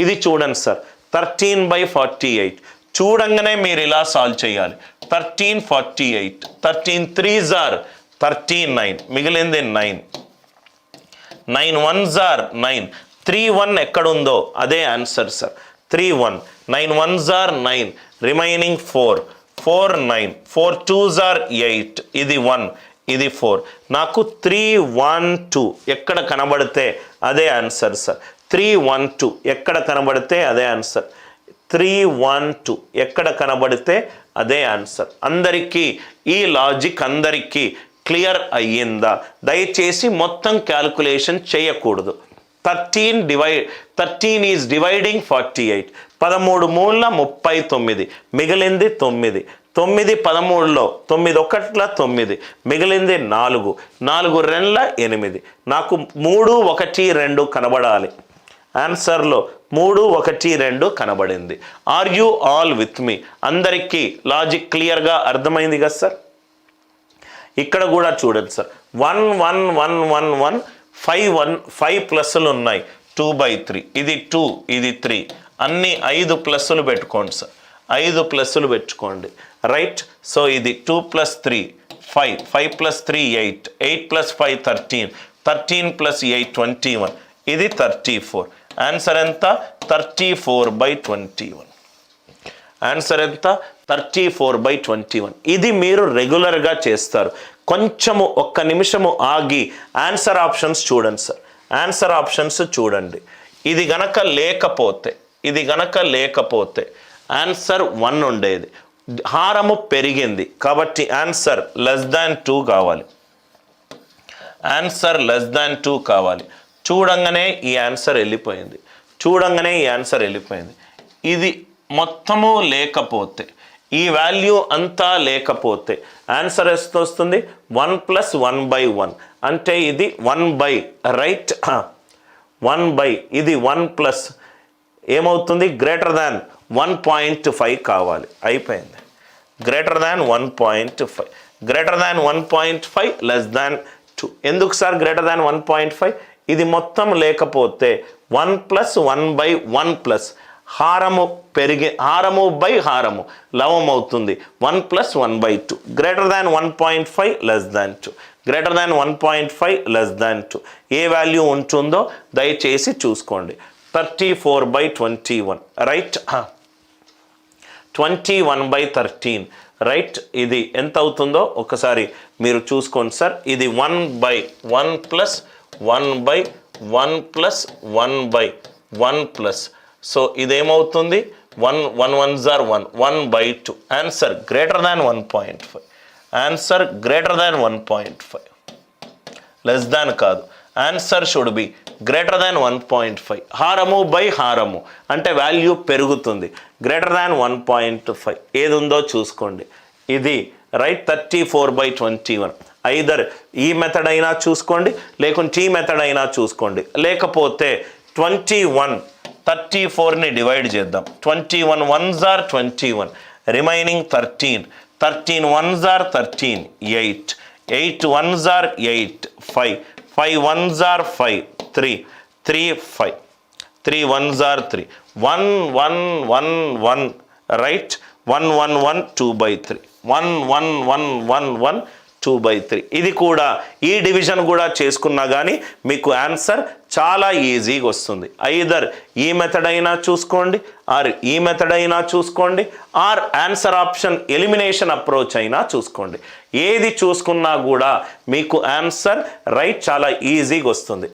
ఇది చూడండి సార్ 13/48. చూడంగానే మీరు ఇలా సాల్వ్ చేయాలి. 13/48, 13 3s are 39, మిగిలింది 9, 9 1s are 9, 3 1 ఎక్కడుందో అదే answer sir. 3 1, 9 1s are 9, remaining 4, 4 9, 4 2s are 8, ఇది 1, ఇది 4. నాకు 3 1 2 ఎక్కడ కనబడితే అదే ఆన్సర్ సార్. 3 1 2 ఎక్కడ కనబడితే అదే ఆన్సర్. 3 1 2 ఎక్కడ కనబడితే అదే ఆన్సర్. అందరికీ ఈ లాజిక్ అందరికీ క్లియర్ అయ్యిందా? దయచేసి మొత్తం క్యాల్కులేషన్ చేయకూడదు. 13 ఈజ్ డివైడింగ్ 48. 13 మూల 39, మిగిలింది 9. 9 13లో 9 1 9, మిగిలింది 4, 4 2 8. నాకు 3 1 2 కనబడాలి. ఆన్సర్లో 3 1 2 కనబడింది. Are you all with me? అందరికీ లాజిక్ క్లియర్గా అర్థమైంది కదా సార్? ఇక్కడ కూడా చూడండి సార్. 1 1 1 1 1 5 1 5 ప్లస్లు ఉన్నాయి. 2/3, ఇది 2, ఇది 3, అన్ని 5 ప్లస్లు పెట్టుకోండి సార్. 5 ప్లస్లు పెట్టుకోండి. రైట్. సో ఇది 2 + 3 5, 5 + 3 8, 8 + 5 13, 13 + 8 21, ఇది 34. ఆన్సర్ ఎంత? 34/21. ఆన్సర్ ఎంత? 34/21. ఇది మీరు రెగ్యులర్గా చేస్తారు. కొంచెము ఒక్క నిమిషము ఆగి ఆన్సర్ ఆప్షన్స్ చూడండి సార్. ఆన్సర్ ఆప్షన్స్ చూడండి. ఇది గనక లేకపోతే ఆన్సర్ 1 ఉండేది. హారము పెరిగింది కాబట్టి ఆన్సర్ <2 కావాలి. ఆన్సర్ <2 కావాలి. చూడంగానే ఈ ఆన్సర్ వెళ్ళిపోయింది. ఇది మొత్తము లేకపోతే, ఈ వాల్యూ అంతా లేకపోతే ఆన్సర్ ఎంత వస్తుంది? 1 + 1/1 అంటే ఇది 1/, రైట్. 1/, ఇది 1 ప్లస్ ఏమవుతుంది? గ్రేటర్ దాన్ 1.5 కావాలి. అయిపోయింది. Greater than 1.5, greater than 1.5, <2. ఎందుకు సార్ గ్రేటర్ దాన్ 1.5? ఇది మొత్తం లేకపోతే 1 + 1/1 ప్లస్ హారము బై హారము లవం అవుతుంది. 1 + 1/2. Greater than 1.5, <2. Greater than 1.5, <2. ఏ వాల్యూ ఉంటుందో దయచేసి చూసుకోండి. 34/21, రైట్. 21/13, రైట్. ఇది ఎంత అవుతుందో ఒకసారి మీరు చూసుకోండి సార్. ఇది 1/1 + 1/1 + 1/1 ప్లస్. సో ఇదేమవుతుంది? 1 1s are 1, 1/2. Answer greater than 1.5. Answer greater than 1.5, less than కాదు. Answer should be greater than 1.5. హారము బై హారము అంటే వాల్యూ పెరుగుతుంది. గ్రేటర్ దాన్ 1.5 ఏది ఉందో చూసుకోండి. ఇది రైట్. 34/21. ఐదర్ ఈ మెథడ్ అయినా చూసుకోండి, లేకుంటే ఈ మెథడ్ అయినా చూసుకోండి. లేకపోతే 21 34ని డివైడ్ చేద్దాం. 21 1s are 21, remaining 13, 13 1s are 13, 8, 8 1s are 8, 5, 5 1s are 5, 3, 3 5, 3 1s are 3, 1 1 1 1, right. 1 1 1 2/3, 1 1 1 1 1 2/3. ఇది కూడా ఈ డివిజన్ కూడా చేసుకున్నా కానీ మీకు ఆన్సర్ చాలా ఈజీగా వస్తుంది. ఐదర్ ఈ మెథడ్ అయినా చూసుకోండి, ఆర్ ఈ మెథడ్ అయినా చూసుకోండి, or answer option elimination approach అయినా చూసుకోండి. ఏది చూసుకున్నా కూడా మీకు ఆన్సర్ రైట్ చాలా ఈజీగా వస్తుంది.